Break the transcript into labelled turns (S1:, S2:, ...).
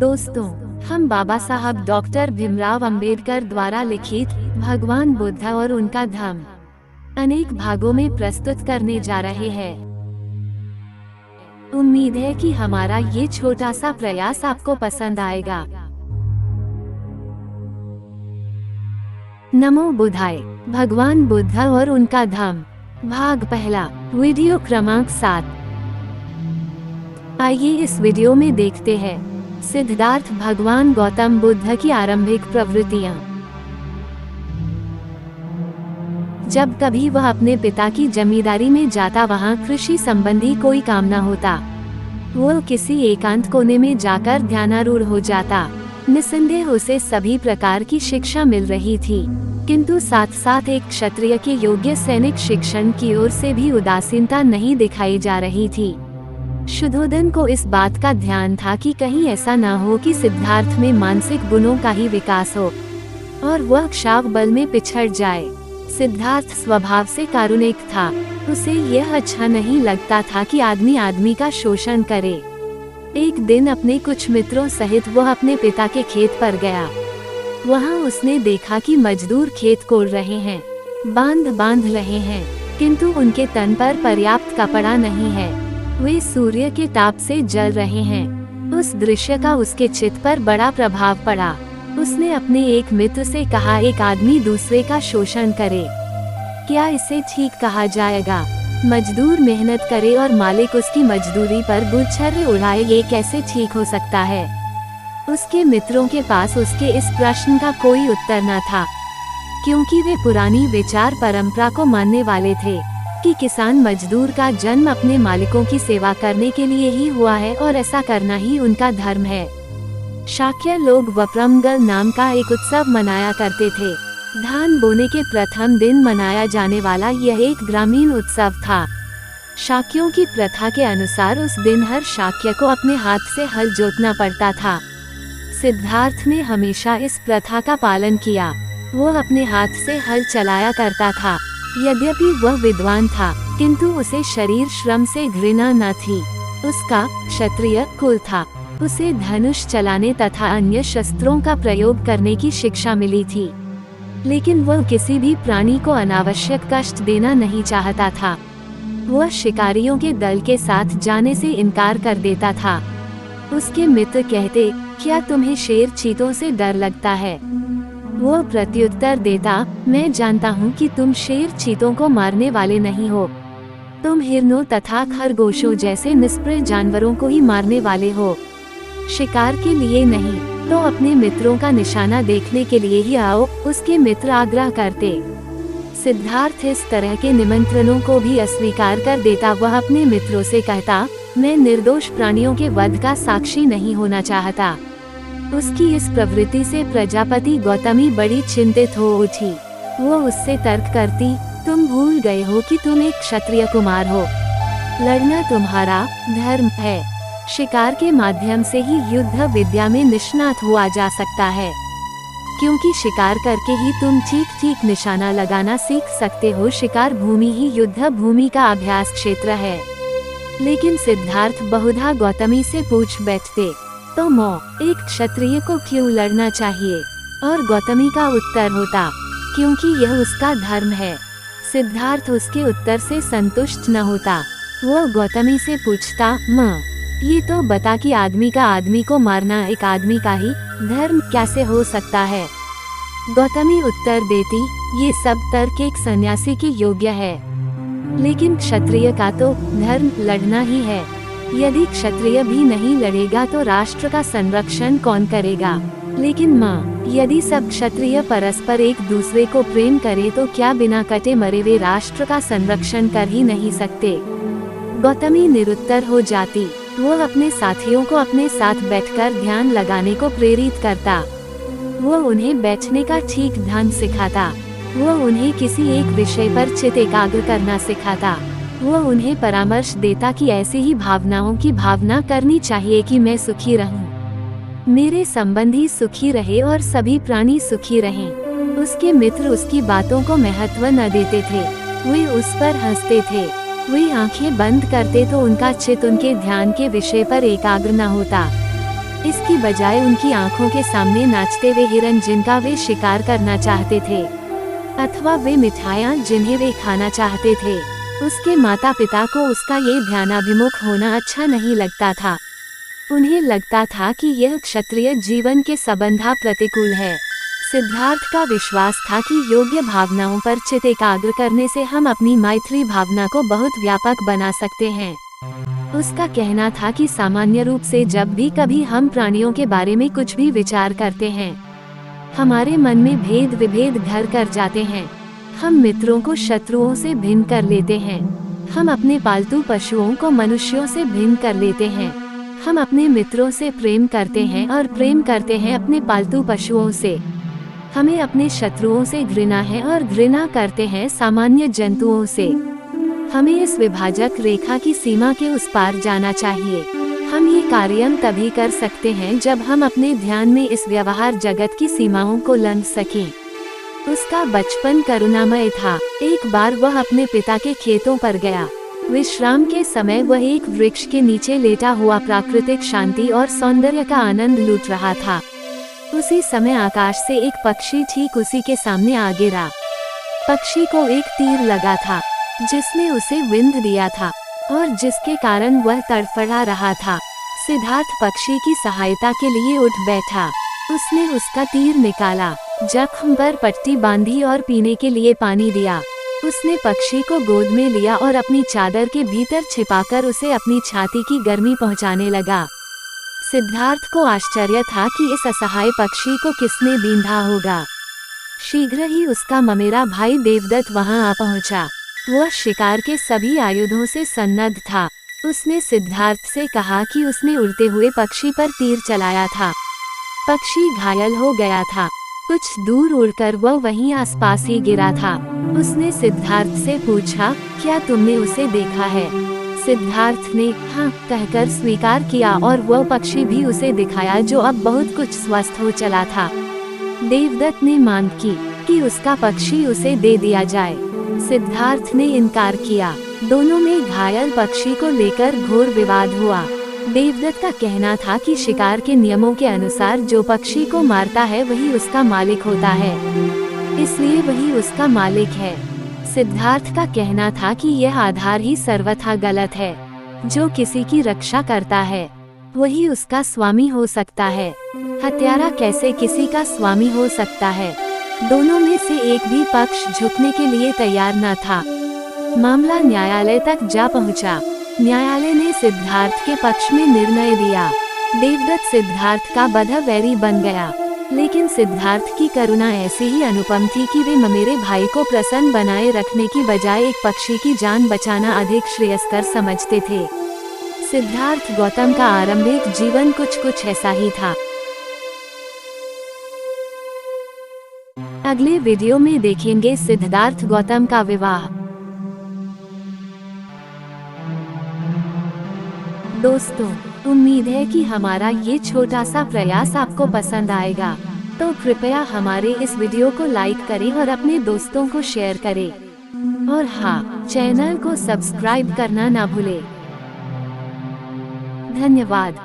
S1: दोस्तों, हम बाबा साहब डॉक्टर भीमराव अंबेडकर द्वारा लिखित भगवान बुद्ध और उनका धम्म अनेक भागों में प्रस्तुत करने जा रहे हैं। उम्मीद है कि हमारा ये छोटा सा प्रयास आपको पसंद आएगा। नमो बुद्धाय। भगवान बुद्ध और उनका धम्म, भाग पहला, वीडियो क्रमांक 7। आइए इस वीडियो में देखते हैं सिद्धार्थ भगवान गौतम बुद्ध की आरंभिक प्रवृत्तियां। जब कभी वह अपने पिता की जमींदारी में जाता, वहां कृषि संबंधी कोई काम न होता। वो किसी एकांत कोने में जाकर ध्यानारूढ़ हो जाता। निसंदेह उसे सभी प्रकार की शिक्षा मिल रही थी, किंतु साथ साथ एक क्षत्रिय के योग्य सैनिक शिक्षण की ओर से भी उदासीनता नहीं दिखाई जा रही थी। शुद्धोदन को इस बात का ध्यान था कि कहीं ऐसा न हो कि सिद्धार्थ में मानसिक गुणों का ही विकास हो और वह क्षाव बल में पिछड़ जाए। सिद्धार्थ स्वभाव से कारुणिक था। उसे यह अच्छा नहीं लगता था कि आदमी आदमी का शोषण करे। एक दिन अपने कुछ मित्रों सहित वह अपने पिता के खेत पर गया। वहां उसने देखा कि मजदूर खेत कोड़ रहे हैं, बांध रहे हैं, किंतु उनके तन पर पर्याप्त कपड़ा नहीं है। वे सूर्य के ताप से जल रहे हैं। उस दृश्य का उसके चित्त पर बड़ा प्रभाव पड़ा। उसने अपने एक मित्र से कहा, एक आदमी दूसरे का शोषण करे, क्या इसे ठीक कहा जाएगा? मजदूर मेहनत करे और मालिक उसकी मजदूरी पर गुच्छर्रे उड़ाए, ये कैसे ठीक हो सकता है? उसके मित्रों के पास उसके इस प्रश्न का कोई उत्तर न था, क्योंकि वे पुरानी विचार परंपरा को मानने वाले थे कि किसान मजदूर का जन्म अपने मालिकों की सेवा करने के लिए ही हुआ है और ऐसा करना ही उनका धर्म है। शाक्य लोग वप्रमगल नाम का एक उत्सव मनाया करते थे। धान बोने के प्रथम दिन मनाया जाने वाला यह एक ग्रामीण उत्सव था। शाक्यों की प्रथा के अनुसार उस दिन हर शाक्य को अपने हाथ से हल जोतना पड़ता था। सिद्धार्थ ने हमेशा इस प्रथा का पालन किया। वह अपने हाथ से हल चलाया करता था। यद्यपि वह विद्वान था, किंतु उसे शरीर श्रम से घृणा न थी। उसका क्षत्रिय कुल था। उसे धनुष चलाने तथा अन्य शस्त्रों का प्रयोग करने की शिक्षा मिली थी, लेकिन वह किसी भी प्राणी को अनावश्यक कष्ट देना नहीं चाहता था। वह शिकारियों के दल के साथ जाने से इनकार कर देता था। उसके मित्र कहते, क्या तुम्हें शेर चीतों से डर लगता है? वो प्रत्युत्तर देता, मैं जानता हूँ कि तुम शेर चीतों को मारने वाले नहीं हो। तुम हिरणों तथा खरगोशों जैसे निष्प्रिय जानवरों को ही मारने वाले हो, शिकार के लिए नहीं। तो अपने मित्रों का निशाना देखने के लिए ही आओ, उसके मित्र आग्रह करते। सिद्धार्थ इस तरह के निमंत्रणों को भी अस्वीकार कर देता। वह अपने मित्रों से कहता, मैं निर्दोष प्राणियों के वध का साक्षी नहीं होना चाहता। उसकी इस प्रवृत्ति से प्रजापति गौतमी बड़ी चिंतित हो उठी। वो उससे तर्क करती, तुम भूल गए हो कि तुम एक क्षत्रिय कुमार हो। लड़ना तुम्हारा धर्म है। शिकार के माध्यम से ही युद्ध विद्या में निष्णात हुआ जा सकता है, क्योंकि शिकार करके ही तुम ठीक ठीक निशाना लगाना सीख सकते हो। शिकार भूमि ही युद्ध भूमि का अभ्यास क्षेत्र है। लेकिन सिद्धार्थ बहुधा गौतमी से पूछ बैठते, तो एक क्षत्रिय को क्यों लड़ना चाहिए? और गौतमी का उत्तर होता, क्योंकि यह उसका धर्म है। सिद्धार्थ उसके उत्तर से संतुष्ट न होता। वो गौतमी से पूछता, ये तो बता कि आदमी का आदमी को मारना एक आदमी का ही धर्म कैसे हो सकता है? गौतमी उत्तर देती, ये सब तर्क एक सन्यासी के योग्य है, लेकिन क्षत्रिय का तो धर्म लड़ना ही है। यदि क्षत्रिय भी नहीं लड़ेगा तो राष्ट्र का संरक्षण कौन करेगा? लेकिन यदि सब क्षत्रिय परस्पर एक दूसरे को प्रेम करे तो क्या बिना कटे मरे वे राष्ट्र का संरक्षण कर ही नहीं सकते? गौतमी निरुत्तर हो जाती। वो अपने साथियों को अपने साथ बैठकर ध्यान लगाने को प्रेरित करता। वो उन्हें बैठने का ठीक ढंग सिखाता। वो उन्हें किसी एक विषय पर चित्त एकाग्र करना सिखाता। वो उन्हें परामर्श देता कि ऐसी ही भावनाओं की भावना करनी चाहिए कि मैं सुखी रहूं, मेरे संबंधी सुखी रहे और सभी प्राणी सुखी रहें। उसके मित्र उसकी बातों को महत्व न देते थे। वे उस पर हंसते थे। वे आंखें बंद करते तो उनका चित्त उनके ध्यान के विषय पर एकाग्र न होता। इसकी बजाय उनकी आंखों के सामने नाचते हुए हिरन जिनका वे शिकार करना चाहते थे, अथवा वे मिठाइयाँ जिन्हें वे खाना चाहते थे। उसके माता पिता को उसका ये ध्यानाभिमुख होना अच्छा नहीं लगता था। उन्हें लगता था कि यह क्षत्रिय जीवन के संबंधा प्रतिकूल है। सिद्धार्थ का विश्वास था कि योग्य भावनाओं पर चित्त एकाग्र करने से हम अपनी मैत्री भावना को बहुत व्यापक बना सकते हैं। उसका कहना था कि सामान्य रूप से जब भी कभी हम प्राणियों के बारे में कुछ भी विचार करते हैं, हमारे मन में भेद विभेद घर कर जाते हैं। हम मित्रों को शत्रुओं से भिन्न कर लेते हैं। हम अपने पालतू पशुओं को मनुष्यों से भिन्न कर लेते हैं। हम अपने मित्रों से प्रेम करते हैं और प्रेम करते हैं अपने पालतू पशुओं से। हमें अपने शत्रुओं से घृणा है और घृणा करते हैं सामान्य जंतुओं से। हमें इस विभाजक रेखा की सीमा के उस पार जाना चाहिए। हम ये कार्य तभी कर सकते हैं जब हम अपने ध्यान में इस व्यवहार जगत की सीमाओं को लांघ सकें। उसका बचपन करुणामय था। एक बार वह अपने पिता के खेतों पर गया। विश्राम के समय वह एक वृक्ष के नीचे लेटा हुआ प्राकृतिक शांति और सौंदर्य का आनंद लूट रहा था। उसी समय आकाश से एक पक्षी ठीक उसी के सामने आ गिरा। पक्षी को एक तीर लगा था जिसने उसे विंध दिया था और जिसके कारण वह तड़फड़ा रहा था। सिद्धार्थ पक्षी की सहायता के लिए उठ बैठा। उसने उसका तीर निकाला, जख्म पर पट्टी बांधी और पीने के लिए पानी दिया। उसने पक्षी को गोद में लिया और अपनी चादर के भीतर छिपाकर उसे अपनी छाती की गर्मी पहुंचाने लगा। सिद्धार्थ को आश्चर्य था कि इस असहाय पक्षी को किसने बींधा होगा। शीघ्र ही उसका ममेरा भाई देवदत्त वहां आ पहुंचा। वह शिकार के सभी आयुधों से सन्नद्ध था। उसने सिद्धार्थ से कहा कि उसने उड़ते हुए पक्षी पर तीर चलाया था। पक्षी घायल हो गया था। कुछ दूर उड़कर वह वहीं आसपास ही गिरा था। उसने सिद्धार्थ से पूछा, क्या तुमने उसे देखा है? सिद्धार्थ ने हाँ कहकर स्वीकार किया और वह पक्षी भी उसे दिखाया जो अब बहुत कुछ स्वस्थ हो चला था। देवदत्त ने मांग की कि उसका पक्षी उसे दे दिया जाए। सिद्धार्थ ने इनकार किया। दोनों में घायल पक्षी को लेकर घोर विवाद हुआ। देवदत्त का कहना था कि शिकार के नियमों के अनुसार जो पक्षी को मारता है वही उसका मालिक होता है, इसलिए वही उसका मालिक है। सिद्धार्थ का कहना था कि यह आधार ही सर्वथा गलत है। जो किसी की रक्षा करता है वही उसका स्वामी हो सकता है। हत्यारा कैसे किसी का स्वामी हो सकता है? दोनों में से एक भी पक्ष झुकने के लिए तैयार न था। मामला न्यायालय तक जा पहुंचा। न्यायालय ने सिद्धार्थ के पक्ष में निर्णय दिया। देवदत्त सिद्धार्थ का बधा वैरी बन गया, लेकिन सिद्धार्थ की करुणा ऐसी ही अनुपम थी कि वे ममेरे भाई को प्रसन्न बनाए रखने की बजाय एक पक्षी की जान बचाना अधिक श्रेयस्कर समझते थे। सिद्धार्थ गौतम का आरंभिक जीवन कुछ ऐसा ही था। अगले वीडियो में देखेंगे सिद्धार्थ गौतम का विवाह। दोस्तों, उम्मीद है कि हमारा ये छोटा सा प्रयास आपको पसंद आएगा, तो कृपया हमारे इस वीडियो को लाइक करें और अपने दोस्तों को शेयर करें। और हाँ, चैनल को सब्सक्राइब करना ना भूलें। धन्यवाद।